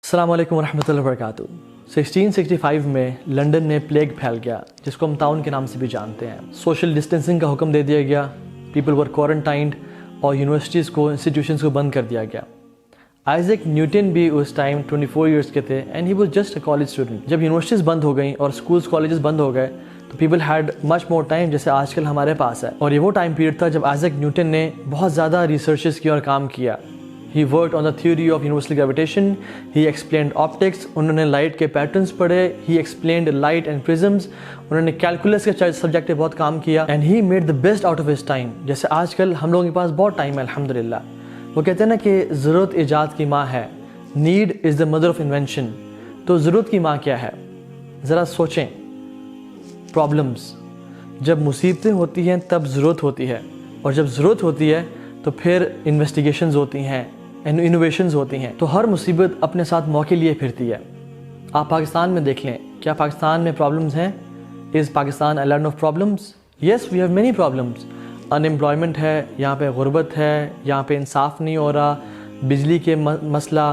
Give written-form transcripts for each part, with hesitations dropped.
अस्सलाम वालेकुम रहमतुल्लाहि व बरकातुहू। 1665 में लंदन में प्लेग फैल गया, जिसको हम ताउन के नाम से भी जानते हैं। सोशल डिस्टेंसिंग का हुक्म दे दिया गया, पीपल वर क्वारंटाइंड और यूनिवर्सिटीज़ को, इंस्टीट्यूशंस को बंद कर दिया गया। आइजैक न्यूटन भी उस टाइम 24 ईयर्स के थे and he was just a college student. जब यूनिवर्सिटीज़ बंद हो गई और स्कूल्स कॉलेजेस बंद हो गए तो people had much more time, जैसे आजकल हमारे पास है। और ये वो टाइम पीरियड था जब आइजैक न्यूटन ने बहुत ज़्यादा रिसर्चेस की और काम किया। He worked on the theory of universal gravitation. He explained optics. उन्होंने लाइट के पैटर्न्स पढ़े. He explained light and prisms. उन्होंने कैलकुलस के सब्जेक्ट पे बहुत काम किया. And he made the best out of his time. जैसे आजकल हम लोगों के पास बहुत टाइम है अल्हम्दुलिल्लाह। वो कहते हैं ना कि ज़रूरत ईजाद की माँ है. Need is the mother of invention. तो ज़रूरत की माँ क्या है? ज़रा सोचें. प्रॉब्लम्स, जब मुसीबतें होती हैं तब ज़रूरत होती है, और जब ज़रूरत होती है तो फिर इन्वेस्टिगेशंस होती हैं, इनोवेशंस होती हैं। तो हर मुसीबत अपने साथ मौके लिए फिरती है। आप पाकिस्तान में देख लें, क्या पाकिस्तान में प्रॉब्लम्स हैं? Is Pakistan a land of problems? Yes, we have many problems. Unemployment है, यहाँ पे गुर्बत है, यहाँ पे इंसाफ नहीं हो रहा, बिजली के मसला,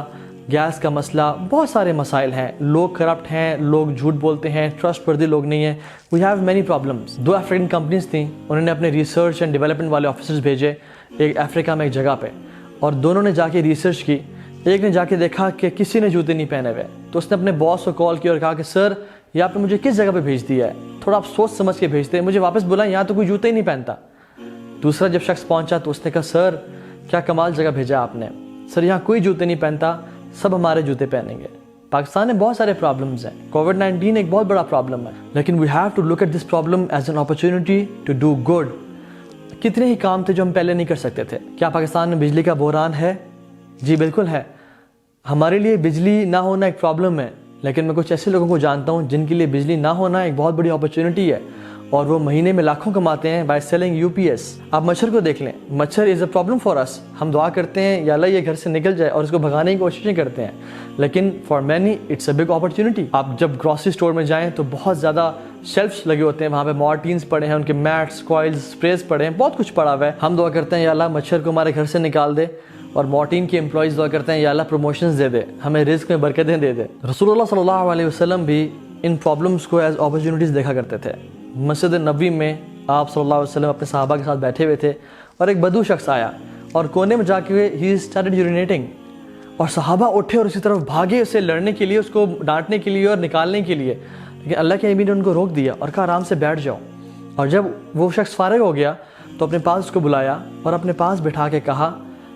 गैस का मसला, बहुत सारे मसाइल हैं। लोग करप्ट हैं, लोग झूठ बोलते हैं, ट्रस्टवर्दी लोग नहीं हैं। We have many problems. 2 African companies थी, उन्होंने अपने रिसर्च एंड डेवलपमेंट वाले ऑफिसर्स भेजे एक अफ्रीका में एक जगह पे, और दोनों ने जाके रिसर्च की। एक ने जाके देखा कि किसी ने जूते नहीं पहने हुए, तो उसने अपने बॉस को कॉल किया और कहा कि सर, यहाँ पे मुझे किस जगह पे भेज दिया है, थोड़ा आप सोच समझ के भेजते हैं, मुझे वापस बुलाएं, यहाँ तो कोई जूते ही नहीं पहनता। दूसरा जब शख्स पहुँचा तो उसने कहा सर, क्या कमाल जगह भेजा आपने, सर यहाँ कोई जूते नहीं पहनता, सब हमारे जूते पहनेंगे। पाकिस्तान में बहुत सारे प्रॉब्लम्स हैं। कोविड-19 एक बहुत बड़ा प्रॉब्लम है, लेकिन we have to look at this problem as an opportunity to do good. कितने ही काम थे जो हम पहले नहीं कर सकते थे। क्या पाकिस्तान में बिजली का बहरान है? जी बिल्कुल है। हमारे लिए बिजली ना होना एक प्रॉब्लम है, लेकिन मैं कुछ ऐसे लोगों को जानता हूँ जिनके लिए बिजली ना होना एक बहुत बड़ी अपॉर्चुनिटी है, और वो महीने में लाखों कमाते हैं बाय सेलिंग यूपीएस। आप मच्छर को देख लें, मच्छर is a problem for us. हम दुआ करते हैं या अल्लाह ये घर से निकल जाए और इसको भगाने की कोशिशें करते हैं, लेकिन for many it's a big opportunity. आप जब ग्रॉसरी स्टोर में जाएं तो बहुत ज़्यादा शेल्फ्स लगे होते हैं, वहाँ पे मॉर्टीन्स पड़े हैं, उनके मैट्स, कॉइल्स, स्प्रेस पड़े हैं, बहुत कुछ पड़ा हुआ है। हम दुआ करते हैं या अल्लाह मच्छर को हमारे घर से निकाल दे, और मॉर्टीन के एम्प्लॉयज़ दुआ करते हैं या अल्लाह प्रमोशंस दे दे, हमें रिस्क में बरकतें दे दे। रसूलुल्लाह सल्लल्लाहु अलैहि वसल्लम भी इन प्रॉब्लम्स को एज अपॉर्चुनिटीज़ देखा करते थे। मस्जिद नबी में आप सल्लल्लाहु अलैहि वसल्लम अपने सहाबा के साथ बैठे हुए थे, और एक बदू शख्स आया और कोने में जाके ही स्टार्टेड यूरिनेटिंग, और सहाबा उठे और उसी तरफ भागे उसे लड़ने के लिए, उसको डांटने के लिए और निकालने के लिए, लेकिन अल्लाह के नबी ने उनको रोक दिया और कहा आराम से बैठ जाओ। और जब वो शख्स फारिग हो गया तो अपने पास उसको बुलाया और अपने पास बिठा के कहा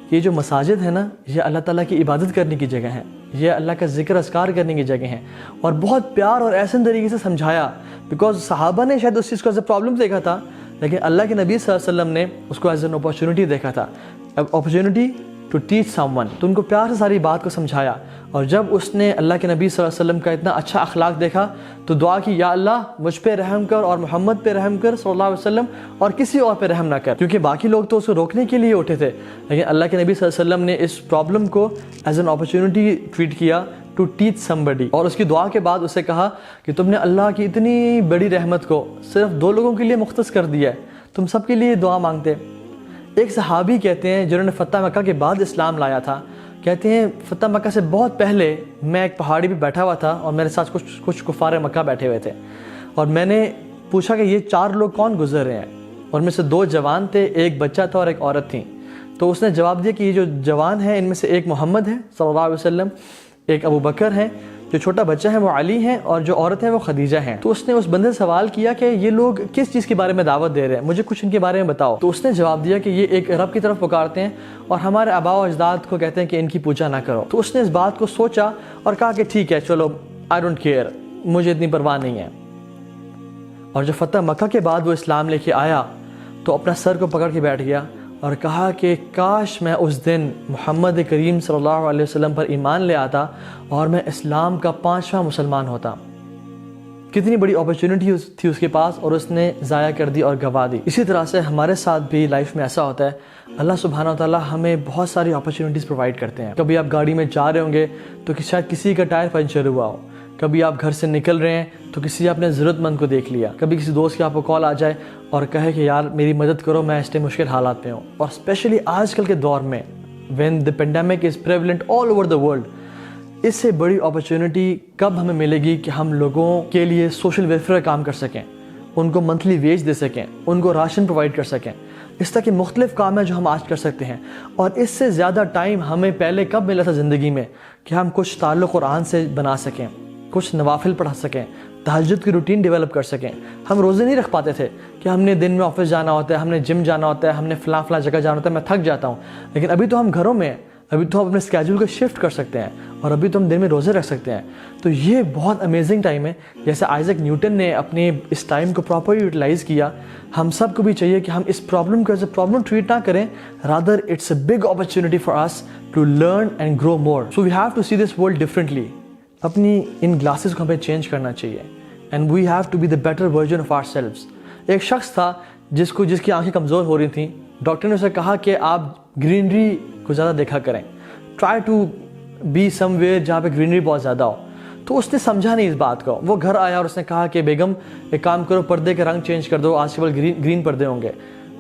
कि ये जो मसाजिद है ना, ये अल्लाह ताला की इबादत करने की जगह है, ये अल्लाह का जिक्र अस्कार करने की जगह है। और बहुत प्यार और ऐसे तरीके से समझाया, बिकॉज सहाबा ने शायद उस चीज़ को एज अ प्रॉब्लम देखा था, लेकिन अल्लाह के नबी सल्लल्लाहु अलैहि वसल्लम ने उसको एज एन अपॉर्चुनिटी देखा था, अपॉर्चुनिटी टू टीच समवन। तो उनको प्यार से सारी बात को समझाया, और जब उसने अल्लाह के नबी सल्लल्लाहु अलैहि वसल्लम का इतना अच्छा अखलाक देखा तो दुआ की, या अल्लाह मुझ पे रहम कर और मोहम्मद पे रहम कर सल्लल्लाहु अलैहि वसल्लम, और किसी और पे रहम ना कर। क्योंकि बाकी लोग तो उसको रोकने के लिए उठे थे, लेकिन अल्लाह के नबी सल्लल्लाहु अलैहि वसल्लम ने इस प्रॉब्लम को एज एन अपॉर्चुनिटी ट्रीट किया टू टीच समबडी। और उसकी दुआ के बाद उसे कहा कि तुमने अल्लाह की इतनी बड़ी रहमत को सिर्फ 2 लोगों के लिए मुख्तस कर दिया है, तुम सबके लिए दुआ मांगते। एक सहाबी कहते हैं जिन्होंने फ़तह मक्का के बाद इस्लाम लाया था, कहते हैं फ़तह मक्का से बहुत पहले मैं एक पहाड़ी पे बैठा हुआ था और मेरे साथ कुछ कुफ़ार मक्का बैठे हुए थे, और मैंने पूछा कि ये 4 लोग कौन गुजर रहे हैं, और में से 2 जवान थे, एक बच्चा था और एक औरत थी। तो उसने जवाब दिया कि ये जो जवान हैं इनमें से एक मोहम्मद है सल्लल्लाहु अलैहि वसल्लम, एक अबू बकर है, जो छोटा बच्चा है वो अली है, और जो औरत है वो खदीजा है। तो उसने उस बंदे से सवाल किया कि ये लोग किस चीज़ के बारे में दावत दे रहे हैं, मुझे कुछ इनके बारे में बताओ। तो उसने जवाब दिया कि ये एक रब की तरफ पुकारते हैं और हमारे आबा व अजदाद को कहते हैं कि इनकी पूजा ना करो। तो उसने इस बात को सोचा और कहा कि ठीक है चलो, आई डोंट केयर, मुझे इतनी परवाह नहीं है। और जब फ़तह मक्का के बाद वो इस्लाम लेके आया तो अपना सर को पकड़ के बैठ गया और कहा कि काश मैं उस दिन मोहम्मद करीम सल्लल्लाहु अलैहि वसल्लम पर ईमान ले आता और मैं इस्लाम का 5वां मुसलमान होता। कितनी बड़ी अपॉर्चुनिटी थी उसके पास, और उसने ज़ाया कर दी और गवा दी। इसी तरह से हमारे साथ भी लाइफ में ऐसा होता है, अल्लाह सुब्हानहू व तआला हमें बहुत सारी अपॉर्चुनिटीज़ प्रोवाइड करते हैं। कभी आप गाड़ी में जा रहे होंगे तो शायद किसी का टायर पंचर हुआ हो, कभी आप घर से निकल रहे हैं तो किसी आपने ज़रूरतमंद को देख लिया, कभी किसी दोस्त की आपको कॉल आ जाए और कहे कि यार मेरी मदद करो, मैं इस मुश्किल हालात में हूँ। और स्पेशली आजकल के दौर में when the pandemic is prevalent all over the world, اس سے بڑی اپرچونٹی کب ہمیں ملے گی کہ ہم لوگوں کے لیے سوشل ویلفیئر کا کام کر سکیں, ان کو منتھلی ویج دے سکیں, ان کو راشن پرووائڈ کر سکیں. اس طرح کے مختلف کام ہیں جو ہم آج کر سکتے ہیں. اور اس سے زیادہ ٹائم ہمیں پہلے کب ملا تھا زندگی میں کہ ہم کچھ تعلق قرآن سے بنا سکیں, کچھ نوافل پڑھا سکیں, تہجد کی روٹین ڈیولپ کر سکیں. ہم روزے نہیں رکھ پاتے تھے کہ ہم نے دن میں آفس جانا ہوتا ہے, ہم نے جم جانا ہوتا ہے, ہم نے فلاں جگہ جانا ہوتا ہے, میں تھک جاتا ہوں. لیکن ابھی تو ہم گھروں میں ہیں, ابھی تو ہم اپنے اسکیجول کو شفٹ کر سکتے ہیں, اور ابھی تو ہم دن میں روزے رکھ سکتے ہیں. تو یہ بہت امیزنگ ٹائم ہے. جیسے آئزیک نیوٹن نے اپنے اس ٹائم کو پراپرلی یوٹیلائز کیا, ہم سب کو بھی چاہیے کہ ہم اس پرابلم کو ایز اے پرابلم ٹریٹ نہ کریں, rather it's a big opportunity for us to learn and grow more. So we have to see this world differently. اپنی ان گلاسز کو ہمیں چینج کرنا چاہیے, and we have to be the better version of ourselves. ایک شخص تھا جس کی آنکھیں کمزور ہو رہی تھیں. ڈاکٹر نے اسے کہا کہ آپ گرینری کو زیادہ دیکھا کریں, try to be somewhere جہاں پہ گرینری بہت زیادہ ہو. تو اس نے سمجھا نہیں اس بات کو. وہ گھر آیا اور اس نے کہا کہ بیگم ایک کام کرو, پردے کے رنگ چینج کر دو, آج کے بعد گرین پردے ہوں گے,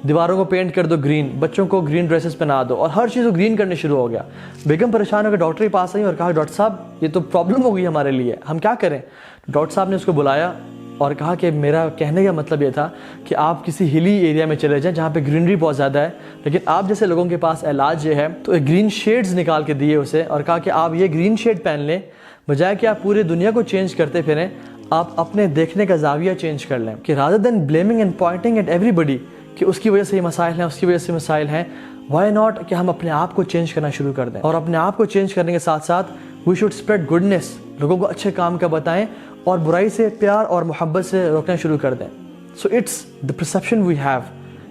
دیواروں کو پینٹ کر دو گرین, بچوں کو گرین ڈریسز پہنا دو, اور ہر چیز کو گرین کرنے شروع ہو گیا. بیگم پریشان ہو کے ڈاکٹر کے پاس آئی اور کہا ڈاکٹر صاحب یہ تو پرابلم ہو گئی ہمارے لیے, ہم کیا کریں. ڈاکٹر صاحب نے اس کو بلایا اور کہا کہ میرا کہنے کا مطلب یہ تھا کہ آپ کسی ہلی ایریا میں چلے جائیں جہاں پہ گرینری بہت زیادہ ہے, لیکن آپ جیسے لوگوں کے پاس علاج یہ ہے. تو ایک گرین شیڈز نکال کے دیے اسے اور کہا کہ آپ یہ گرین شیڈ پہن لیں, بجائے کہ آپ پورے دنیا کو چینج کرتے پھریں, آپ اپنے دیکھنے کا زاویہ چینج کر لیں. کہ rather than blaming and pointing at everybody کہ اس کی وجہ سے یہ مسائل ہیں, اس کی وجہ سے مسائل ہیں, وائی ناٹ کہ ہم اپنے آپ کو چینج کرنا شروع کر دیں. اور اپنے آپ کو چینج کرنے کے ساتھ ساتھ وی شوڈ اسپریڈ گڈنس, لوگوں کو اچھے کام کا بتائیں اور برائی سے پیار اور محبت سے روکنا شروع کر دیں. So it's the perception we have.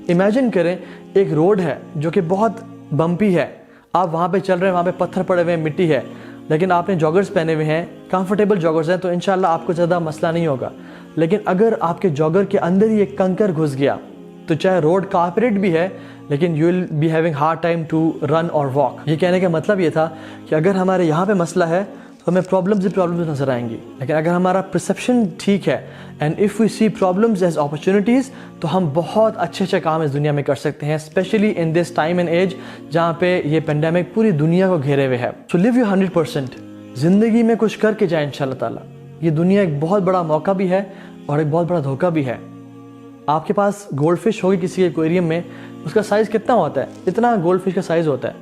Imagine کریں ایک روڈ ہے جو کہ بہت بمپی ہے, آپ وہاں پہ چل رہے ہیں, وہاں پہ پتھر پڑے ہوئے ہیں, مٹی ہے, لیکن آپ نے جاگرز پہنے ہوئے ہیں, کمفرٹیبل جاگرز ہیں, تو انشاءاللہ آپ کو زیادہ مسئلہ نہیں ہوگا. لیکن اگر آپ کے جاگر کے اندر ہی ایک کنکر گھس گیا تو چاہے روڈ کارپیٹ بھی ہے لیکن you will be having hard time to run اور واک. یہ کہنے کا مطلب یہ تھا کہ اگر ہمارے یہاں پہ مسئلہ ہے تو ہمیں پرابلمز نظر آئیں گی, لیکن اگر ہمارا پرسیپشن ٹھیک ہے and if we see problems as opportunities, تو ہم بہت اچھے کام اس دنیا میں کر سکتے ہیں, especially in this time and age جہاں پہ یہ پینڈیمک پوری دنیا کو گھیرے ہوئے ہے. سو لیو یور 100%, زندگی میں کچھ کر کے جائیں انشاءاللہ تعالیٰ. یہ دنیا ایک بہت بڑا موقع بھی ہے اور ایک بہت بڑا دھوکہ بھی ہے. آپ کے پاس گولڈ فش ہوگی کسی ایکویریم میں, اس کا سائز کتنا ہوتا ہے, اتنا گولڈ فش کا سائز ہوتا ہے,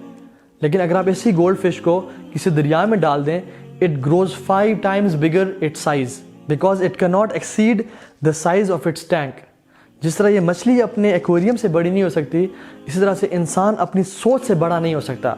لیکن اگر آپ اسی گولڈ فش کو کسی دریا میں ڈال دیں, it grows 5 times bigger its size because it cannot exceed the size of its tank. جس طرح یہ مچھلی اپنے ایکویریم سے بڑی نہیں ہو سکتی, اسی طرح سے انسان اپنی سوچ سے بڑا نہیں ہو سکتا.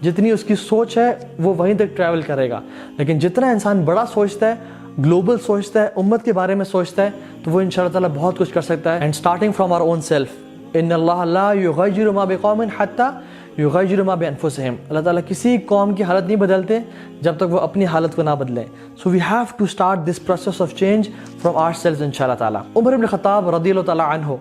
جتنی اس کی سوچ ہے وہ وہیں تک ٹریول کرے گا, لیکن جتنا انسان بڑا سوچتا ہے, گلوبل سوچتا ہے, امت کے بارے میں سوچتا ہے, تو وہ انشاءاللہ تعالیٰ بہت کچھ کر سکتا ہے. And starting from our own self, ان اللہ لا یغیر ما بقوم حتی یغیر ما بانفسہم. اللہ تعالیٰ کسی قوم کی حالت نہیں بدلتے جب تک وہ اپنی حالت کو نہ بدلیں. So we have to start this process of change from ourselves انشاءاللہ تعالیٰ. عمر بن خطاب رضی اللہ تعالیٰ عنہ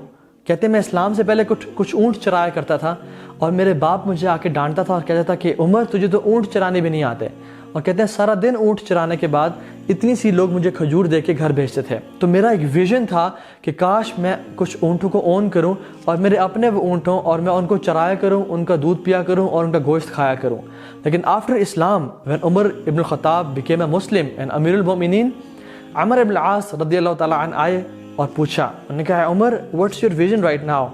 کہتے ہیں میں اسلام سے پہلے کچھ اونٹ چرایا کرتا تھا, اور میرے باپ مجھے آ کے ڈانٹتا تھا اور کہتا تھا کہ عمر تجھے تو اونٹ چرانے بھی نہیں آتے. اور کہتے ہیں سارا دن اونٹ چرانے کے بعد اتنی سی لوگ مجھے کھجور دے کے گھر بھیجتے تھے. تو میرا ایک ویژن تھا کہ کاش میں کچھ اونٹوں کو اون کروں اور میرے اپنے وہ اونٹ ہوں, اور میں ان کو چرایا کروں, ان کا دودھ پیا کروں اور ان کا گوشت کھایا کروں. لیکن آفٹر اسلام when عمر ابن الخطاب became a Muslim and امیر المؤمنین, عمر ابن العاص رضی اللہ تعالیٰ عنہ آئے اور پوچھا, انہوں نے کہا عمر what's your vision right now.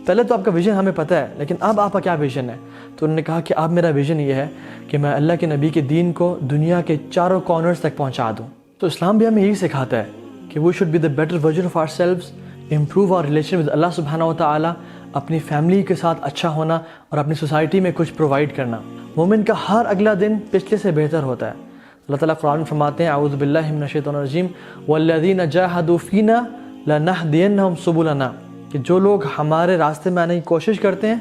پہلے تو آپ کا ویژن ہمیں پتہ ہے, لیکن اب آپ کا کیا ویژن ہے. تو انہوں نے کہا کہ اب میرا ویژن یہ ہے کہ میں اللہ کے نبی کے دین کو دنیا کے چاروں کارنرز تک پہنچا دوں. تو اسلام بھی ہمیں یہی سکھاتا ہے کہ we should be the better version of ourselves, improve our relation with اللہ سبحانہ و تعالیٰ, اپنی فیملی کے ساتھ اچھا ہونا اور اپنی سوسائٹی میں کچھ پرووائڈ کرنا. مومن کا ہر اگلا دن پچھلے سے بہتر ہوتا ہے. اللہ تعالیٰ قرآن میں فرماتے ہیں اعوذ باللہ من الشیطان الرجیم والذین جاہدوا فینا لنہدینہم سبلنا, کہ جو لوگ ہمارے راستے میں آنے کی کوشش کرتے ہیں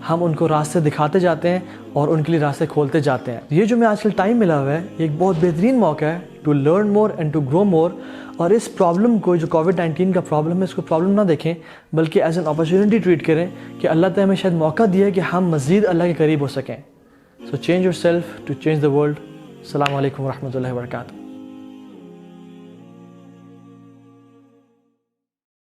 ہم ان کو راستے دکھاتے جاتے ہیں اور ان کے لیے راستے کھولتے جاتے ہیں. یہ جو میں آج کل ٹائم ملا ہوا ہے یہ ایک بہت بہترین موقع ہے to learn more and to grow more. اور اس پرابلم کو جو کووڈ-19 کا پرابلم ہے اس کو پرابلم نہ دیکھیں بلکہ ایز این اپرچونٹی ٹریٹ کریں کہ اللہ تعالیٰ ہمیں شاید موقع دیا ہے کہ ہم مزید اللہ کے قریب ہو سکیں. So change yourself to change the world. السلام علیکم ورحمۃ اللہ وبرکاتہ.